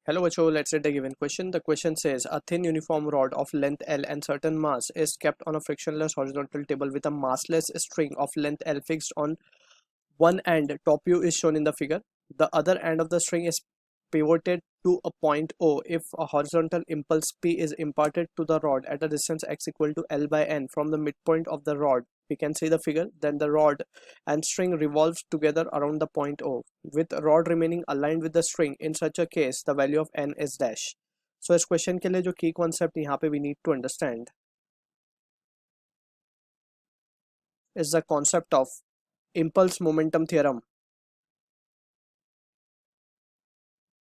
Hello, Vacho. Let's read a given question. The question says a thin uniform rod of length L and certain mass is kept on a frictionless horizontal table with a massless string of length L fixed on one end. Top view is shown in the figure. The other end of the string is pivoted to a point O if a horizontal impulse P is imparted to the rod at a distance x equal to L by n from the midpoint of the rod. We can see the figure. Then the rod and string revolves together around the point O, with rod remaining aligned with the string. In such a case, the value of n is dash. So इस question के लिए जो की concept यहाँ पे we need to understand is the concept of impulse momentum theorem.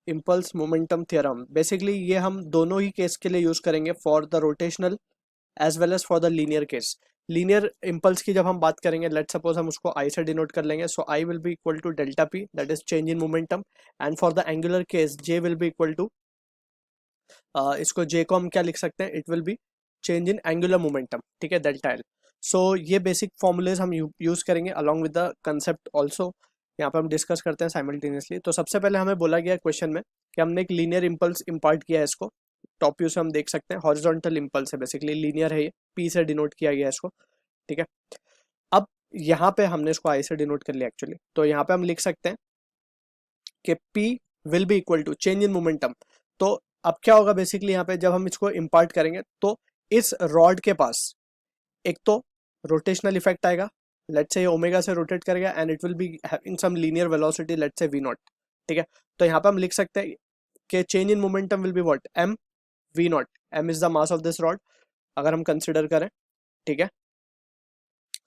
Impulse momentum theorem basically ये हम दोनों ही केस के लिए यूज करेंगे for the rotational as well as for the linear case. Linear impulse की जब हम बात करेंगे, लेट सपोज हम उसको आई से डिनोट कर लेंगे. So I will be equal to delta P, that is change in momentum. And for the angular case J will be equal to, इसको जे को हम क्या लिख सकते हैं, it will be change in angular momentum. ठीक है, delta L. So ये बेसिक फॉर्मूलेज हम यूज करेंगे along with the concept also. यहाँ पे हम डिस्कस करते हैं साइमल्टेनियसली. तो सबसे पहले हमें बोला गया क्वेश्चन में कि हमने एक लीनियर इंपल्स इंपार्ट किया है. इसको टॉप व्यू से हम देख सकते हैं, हॉरिजॉन्टल इंपल्स है, बेसिकली लीनियर है, ये पी से डिनोट किया गया है इसको. ठीक है, अब यहाँ पे हमने इसको आई से डिनोट कर लिया एक्चुअली. तो यहाँ पे हम लिख सकते हैं कि P will be equal to change in momentum. तो अब क्या होगा बेसिकली यहाँ पे जब हम इसको इंपार्ट करेंगे तो इस रॉड के पास एक तो रोटेशनल इफेक्ट आएगा. लेट्स से ये ओमेगा से रोटेट करेगा and it will be having some linear velocity, let's say V naught. ठीक है, तो यहाँ पे हम लिख सकते हैं कि change in momentum will be what, m v naught. M is the mass of this rod अगर हम कंसिडर करें. ठीक है,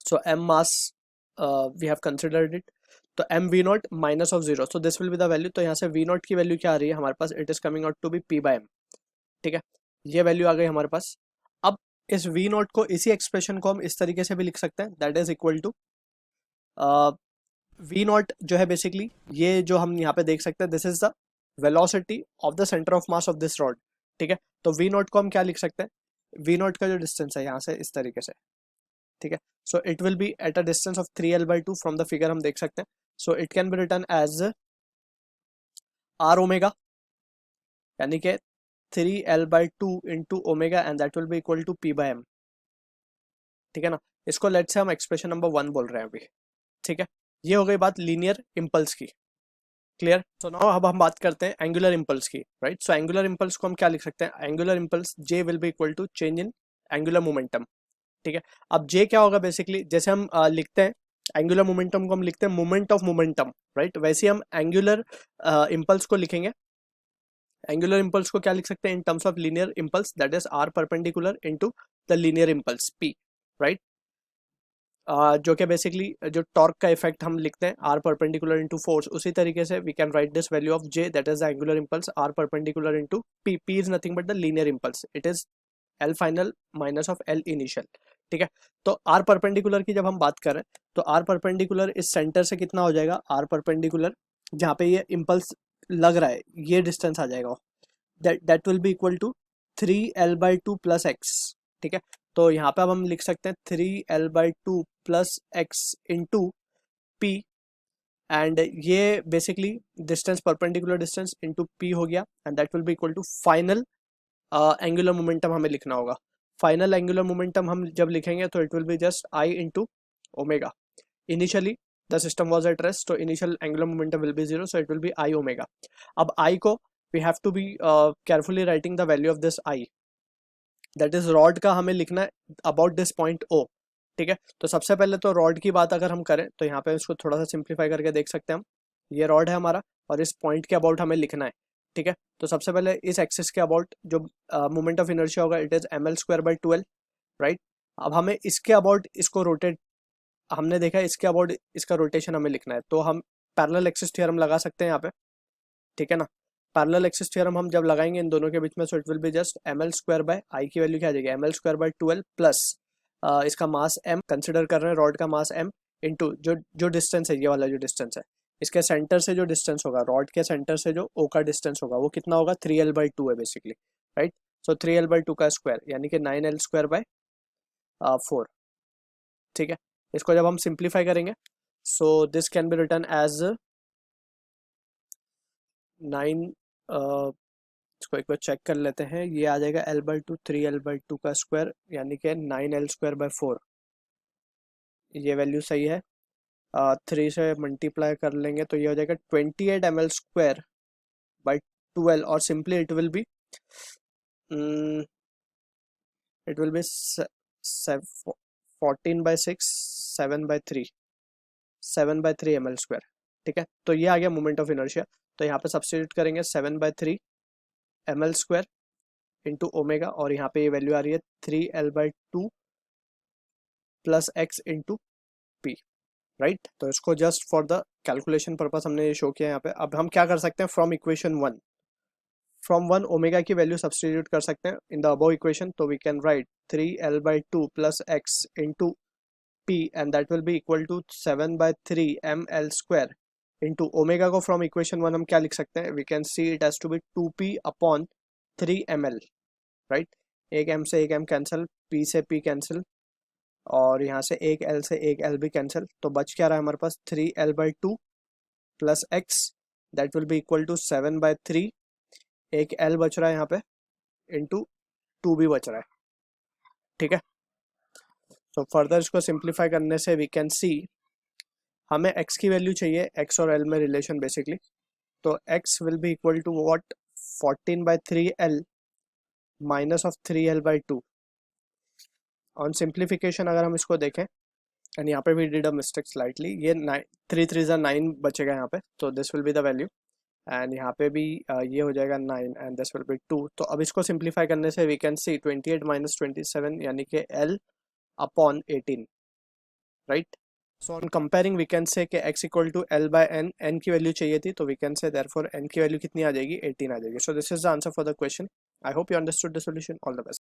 so m mass we have considered it. तो m v naught minus of zero, so this will be the value. तो यहाँ से V not की वैल्यू क्या आ रही है हमारे पास, it is coming out to be P by M. ठीक है, ये वैल्यू आ गई हमारे पास. अब इस वी नॉट को, इसी एक्सप्रेशन को हम इस तरीके से भी लिख सकते हैं, that is equal to V naught जो है बेसिकली ये जो हम यहाँ पे देख सकते हैं, this is the velocity of the centre of mass of this rod. ठीक है, तो वी नॉट को हम क्या लिख सकते हैं, वी नॉट का जो डिस्टेंस है यहाँ से इस तरीके से. ठीक है, so it will be at a distance of 3L/2 from the figure हम देख सकते हैं. So it can be written as R omega, यानी कि 3L/2 into omega and that will be equal to P by M. ठीक है ना, इसको लेट से हम एक्सप्रेशन नंबर 1 बोल रहे हैं अभी. ठीक है, ये हो गई बात लीनियर इंपल्स की. क्लियर. सो नाउ अब हम बात करते हैं एंगुलर इंपल्स की. राइट, सो एंगुलर इंपल्स को हम क्या लिख सकते हैं, angular impulse J will be equal to change in angular momentum. ठीक है, अब जे क्या होगा बेसिकली, जैसे हम लिखते हैं एंगुलर मोमेंटम को हम लिखते हैं मोमेंट ऑफ मोमेंटम. राइट, वैसे ही हम एंगुलर इंपल्स को लिखेंगे. एंगुलर इंपल्स को क्या लिख सकते हैं in terms of linear impulse, that is R perpendicular into the linear impulse P. Right, जो कि बेसिकली जो टॉर्क का इफेक्ट हम लिखते हैं आर परपेंडिकुलर इनटू फोर्स, उसी तरीके से we can write this value of J, that is the angular impulse R perpendicular into P. P is nothing but the linear impulse, it is L final minus of L initial. ठीक है, तो are perpendicular की जब हम बात करें तो are perpendicular इस सेंटर से कितना हो जाएगा, आर परपेंडिकुलर जहाँ पे ये इंपल्स लग रहा है ये डिस्टेंस आ जाएगा, that will be equal to 3L/2 plus X. ठीक है, तो यहाँ पे अब हम लिख सकते हैं 3L/2 plus x into P. And ये basically distance perpendicular distance into P हो गया and that will be equal to final angular momentum हमें लिखना होगा. फाइनल एंगुलर मोमेंटम हम जब लिखेंगे तो it will be just I into omega. Initially the system was at rest, तो initial angular momentum will be zero, so it will be I omega. अब I को we have to be carefully writing the value of this I, that is rod का हमें लिखना है about this point ओ. ठीक है, तो सबसे पहले तो रॉड की बात अगर हम करें तो यहाँ पे इसको थोड़ा सा सिंप्लीफाई करके देख सकते हैं हम. ये रॉड है हमारा और इस पॉइंट के अबाउट हमें लिखना है. ठीक है, तो सबसे पहले इस एक्सिस के अबाउट जो मोमेंट ऑफ इनर्शिया होगा इट इज ml²/12. राइट, अब हमें इसके अबाउट इसको रोटेट, हमने देखा इसके अबाउट इसका रोटेशन हमें लिखना है, तो हम पैरेलल एक्सिस थ्योरम लगा सकते हैं यहाँ पे. ठीक है ना, पैरेलल एक्सिस थ्योरम हम जब लगाएंगे इन दोनों के बीच में, so it will be just ml²/आई की वैल्यू क्या आ जाएगी, ml²/12 प्लस इसका मास m कंसिडर कर रहे हैं, रॉड का मास m इंटू जो जो डिस्टेंस है, ये वाला जो डिस्टेंस है, इसके सेंटर से जो डिस्टेंस होगा, रॉड के सेंटर से जो ओ का डिस्टेंस होगा वो कितना होगा, 3L/2 है बेसिकली. राइट, सो 3L/2 का स्क्वायर यानी कि 9L²/4. ठीक है, इसको जब हम सिंप्लीफाई करेंगे so this can be written as 9 इसको एक बार चेक कर लेते हैं। ये आ जाएगा L/2 3L/2 का स्क्वायर यानी कि 9L² 4। ये वैल्यू सही है। 3 से मल्टीप्लाई कर लेंगे तो ये हो जाएगा 28mL²/12 और simply it will B 14/6 7/3 mL²। ठीक है, तो ये आ गया मोमेंट ऑफ इनर्शिया। तो यहाँ पे सब्स्टिट्यूट करेंगे 7/3 mL² इंटू ओमेगा और यहाँ पे ये वैल्यू आ रही है 3L/2 plus x into P, right. तो इसको just for the calculation purpose हमने ये शो किया यहाँ पे। अब हम क्या कर सकते हैं, फ्रॉम फ्रॉम वन ओमेगा की वैल्यू सब्स्टिट्यूट कर सकते हैं इन द अबव इक्वेशन। तो we can write 3L/2 plus x into p and that will be equal to 7/3 mL² into omega को फ्रॉम इक्वेशन 1 हम क्या लिख सकते हैं, we can see it has to be 2p/3 ml, right. एक m से एक m कैंसिल, p से p कैंसिल और यहाँ से एक l से एक l भी कैंसिल। तो बच क्या रहा है हमारे पास 3L/2 plus x that will be equal to 7/3, एक l बच रहा है यहाँ पे इंटू 2 भी बच रहा है। ठीक है, तो फर्दर इसको सिंप्लीफाई करने से वी कैन सी हमें x की वैल्यू चाहिए, x और l में रिलेशन बेसिकली। तो x will be equal to what 14/3l minus of 3L/2। On simplification अगर हम इसको देखें एंड यहाँ पे भी डिड अ मिस्टेक स्लाइटली, ये 3 3 9 बचेगा यहाँ पे, तो this will be the value and यहाँ पे भी ये हो जाएगा 9 एंड दिस विल बी 2। तो अब इसको सिंप्लीफाई करने से वी कैन सी 28 माइनस 27 यानी कि L/18, right. So on comparing we can say कि x equal to L/n, n की वैल्यू चाहिए थी तो we can say therefore n की वैल्यू कितनी आ जाएगी, 18 आ जाएगी। So this is the answer for the question. I hope you understood the solution. All the best.